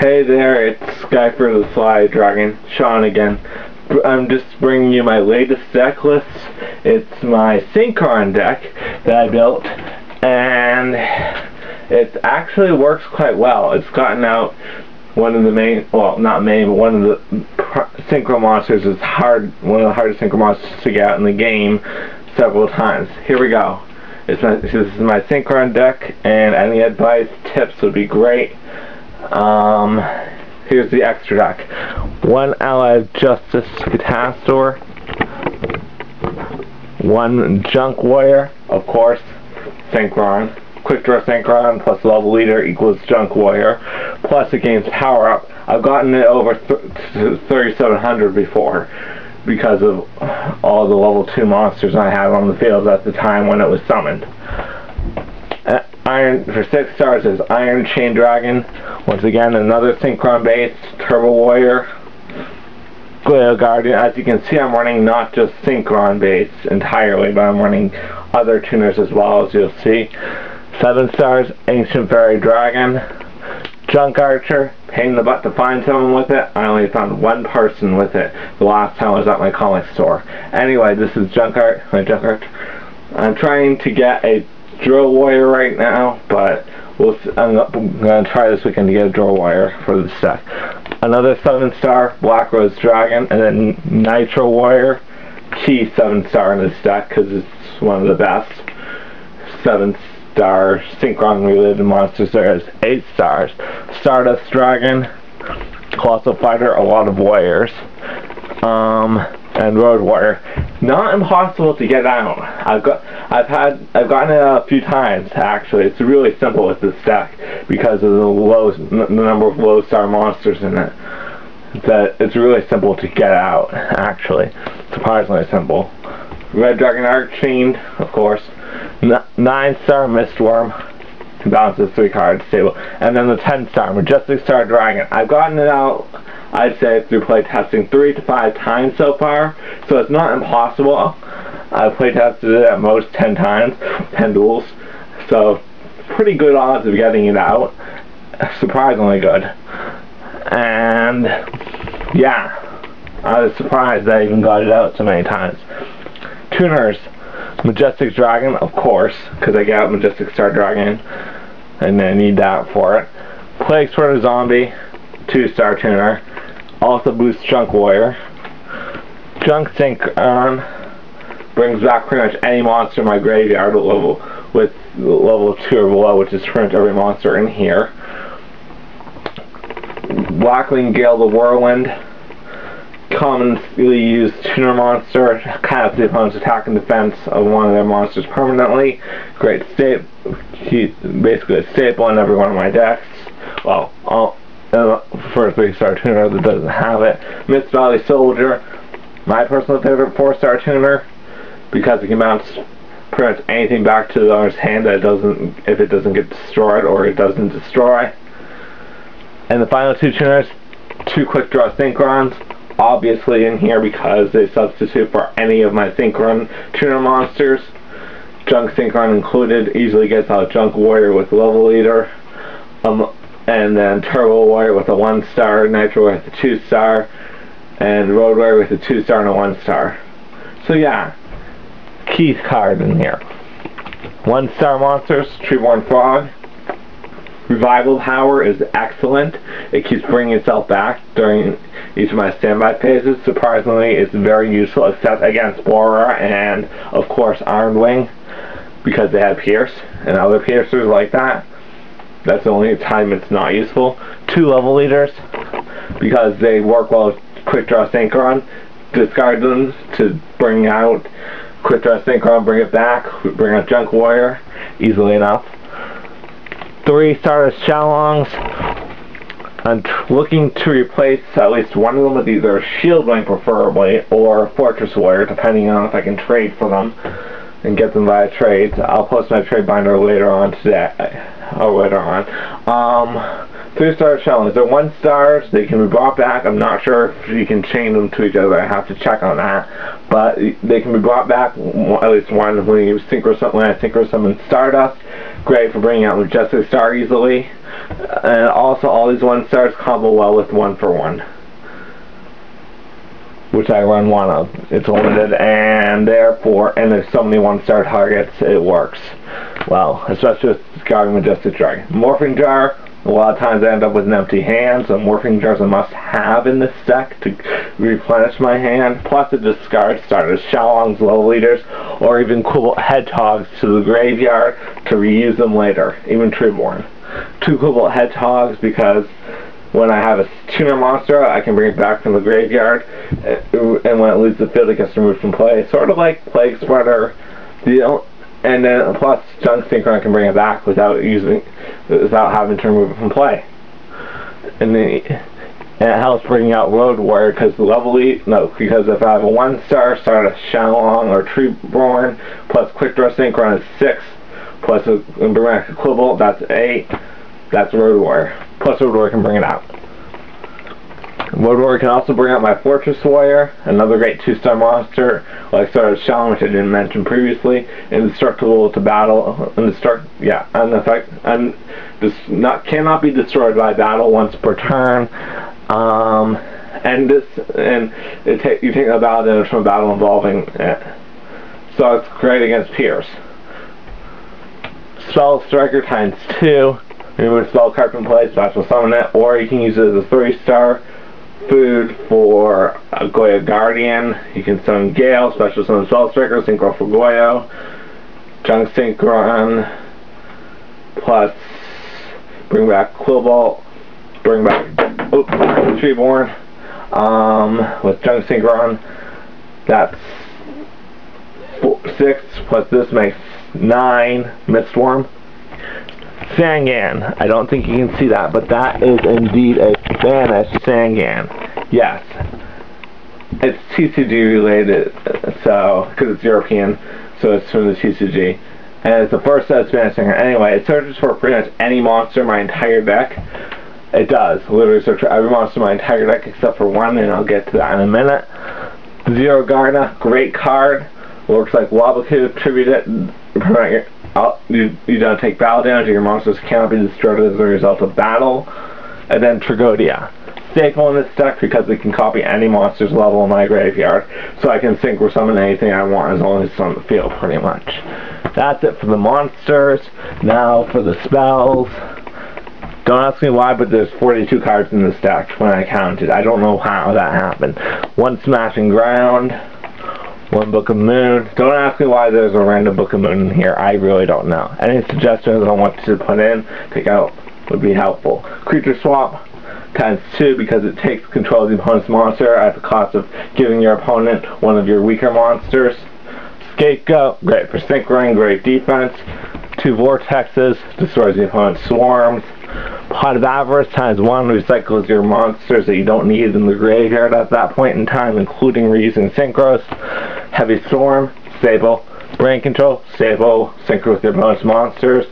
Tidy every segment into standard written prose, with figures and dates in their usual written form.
Hey there, it's Skyfer the Fly Dragon, Sean again. I'm just bringing you my latest deck list. It's my Synchron deck that I built, and it actually works quite well. It's gotten out one of the main, well, not main, but one of the synchro monsters is one of the hardest synchro monsters to get out in the game several times. Here we go. This is my Synchron deck, and any advice, tips would be great. Here's the extra deck. One Allied Justice Catastor, one Junk Warrior, of course, Synchron. Quick-Draw Synchron plus level leader equals Junk Warrior, plus it gains power up. I've gotten it over 3,700 before because of all the level 2 monsters I had on the field at the time when it was summoned. For 6 stars is Iron Chain Dragon. Once again, another Synchron base, Turbo Warrior, Goyo Guardian. As you can see, I'm running not just Synchron base entirely, but I'm running other tuners as well, as you'll see. 7 stars, Ancient Fairy Dragon, Junk Archer. Pain in the butt to find someone with it. I only found one person with it the last time I was at my comic store. Anyway, this is my Junk Archer. I'm trying to get a Drill Warrior right now, but I'm going to try this weekend to get a Drill Warrior for this deck. Another 7-star Black Rose Dragon, and then Nitro Warrior, key 7-star in this deck because it's one of the best 7-star Synchron related monsters there is. 8 stars, Stardust Dragon, Colossal Fighter, a lot of warriors, and Road Warrior. Not impossible to get out. I've gotten it out a few times actually. It's really simple with this deck because of the number of low star monsters in it. That it's really simple to get out actually. Surprisingly simple. Red Dragon Archfiend, of course. 9-star Mist Wurm. Balances 3 cards, stable. And then the 10-star Magestic Star Dragon. I've gotten it out, I'd say, through playtesting 3 to 5 times so far, so it's not impossible. I've playtested it at most 10 times, 10 duels, so pretty good odds of getting it out. Surprisingly good. And yeah, I was surprised that I even got it out so many times. Tuners, Magestic Dragon, of course, because I got Magestic Star Dragon, and I need that for it. Plaguespreader Zombie, 2-star tuner, also boosts Junk Warrior. Junk Synchron brings back pretty much any monster in my graveyard with level 2 or below, which is pretty much every monster in here. Blackwing, Gale the Whirlwind, commonly used tuner monster, kind of the opponent's attack and defense of one of their monsters permanently. Great staple. He's basically a staple in every one of my decks. Well, first 3-star tuner that doesn't have it. Mist Valley Soldier, my personal favorite 4-star tuner, because it can bounce pretty much anything back to the owner's hand that if it doesn't get destroyed or it doesn't destroy. And the final 2 tuners, 2 Quick-Draw Synchrons, obviously in here because they substitute for any of my Synchron tuner monsters. Junk Synchron included, easily gets out Junk Warrior with level leader, and then Turbo Warrior with a 1-star, Nitro Warrior with a 2-star, and Road Warrior with a 2-star and a 1-star. So yeah, key card in here. 1-star monsters, Treeborn Frog. Revival power is excellent. It keeps bringing itself back during each of my standby phases. Surprisingly, it's very useful except against Borer and, of course, Iron Wing, because they have Pierce and other piercers like that. That's the only time it's not useful. 2 level leaders, because they work well with Quick-Draw Synchron. Discard them to bring out Quick-Draw Synchron, bring it back, bring out Junk Warrior, easily enough. 3 Stardust Xiaolongs. I'm looking to replace at least one of them with either Shield Wing preferably or Fortress Warrior, depending on if I can trade for them and get them via trades. I'll post my trade binder later on today, or later on. 3-star Xiaolongs. They're 1-stars. They can be brought back. I'm not sure if you can chain them to each other. I have to check on that. but they can be brought back, at least one, when I synchro summon Stardust. Great for bringing out Magestic Star easily. And also all these 1-stars combo well with 1-for-1. Which I run one of. It's limited, and therefore, and there's so many 1-star targets, it works well, especially with Guardian Magestic Dragon. Morphing Jar, a lot of times I end up with an empty hand, so Morphing Jar is a must-have in this deck to replenish my hand. Plus it discards Stardust Xiaolong's low leaders, or even Quillbolt Hedgehogs to the graveyard to reuse them later, even Treeborn. 2 Quillbolt Hedgehogs because when I have a tuner monster, I can bring it back from the graveyard, and when it leaves the field, it gets removed from play. Sort of like Plaguespreader, and then plus Junk Synchron can bring it back without having to remove it from play. And it helps bring out Red Warrior because because if I have a 1-star Stardust Xiaolong or Treeborn plus Quick-Draw Synchron is 6, plus bring back a Quillbolt, that's 8. That's Red Warrior. Plus Red Warrior can bring it out. Red Warrior can also bring out my Fortress Warrior, another great 2-star monster, like Stardust Xiaolong, which I didn't mention previously, indestructible to battle, cannot be destroyed by battle once per turn. You take a battle damage from a battle involving it. So it's great against peers. Spell Striker times 2. Remove a spell card from play, special summon it, or you can use it as a 3-star food for Goyo Guardian. You can summon Gale, special summon Spell Striker, Synchro for Goyo, Junk Synchron, plus bring back Quillbolt, bring back Treeborn, with Junk Synchron. That's 6, plus this makes 9, Mist Wurm. Sangan. I don't think you can see that, but that is indeed a Spanish Sangan. Yes. It's TCG related, so, because it's European, so it's from the TCG. And it's the first set of Spanish Sangan. Anyway, it searches for pretty much any monster in my entire deck. It does. Literally search for every monster in my entire deck except for one, and I'll get to that in a minute. Zero Garna, great card. Works like Wabaku, tribute it, you don't take battle damage, your monsters cannot be destroyed as a result of battle. And then Tragodia. Staple in this deck because it can copy any monster's level in my graveyard, so I can synchro summon anything I want as long as it's on the field, pretty much. That's it for the monsters. Now for the spells. Don't ask me why, but there's 42 cards in this deck when I counted. I don't know how that happened. 1 Smashing Ground, 1 Book of Moon. Don't ask me why there's a random Book of Moon in here. I really don't know. Any suggestions on what to put in, take out, would be helpful. Creature Swap times 2 because it takes control of the opponent's monster at the cost of giving your opponent one of your weaker monsters. Scapegoat, great for synchroning, great defense. 2 Vortexes, destroys the opponent's swarms. Pot of Avarice times 1 recycles your monsters that you don't need in the graveyard at that point in time, including reusing synchros. Heavy Storm, stable. Brain Control, stable. Synchro with your opponent's monsters.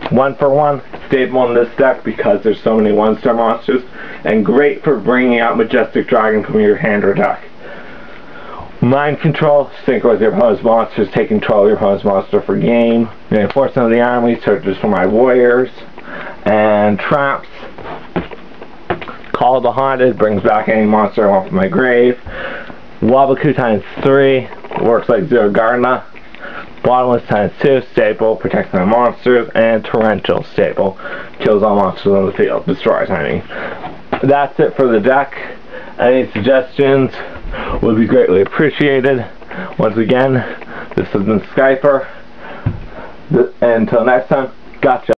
1-for-1, stable in this deck because there's so many 1-star monsters, and great for bringing out Magestic Dragon from your hand or deck. Mind Control, synchro with your opponent's monsters, take control of your opponent's monster for game. Reinforcement of the Army, searches for my warriors. And Traps. Call the Haunted, brings back any monster I want from my grave. Wabaku times 3, works like Zero Garna. Bottomless times 2, staple, protects my monsters. And Torrential, staple, kills all monsters on the field, destroys, I mean. That's it for the deck. Any suggestions would be greatly appreciated. Once again, this has been Skyper. Until next time, gotcha.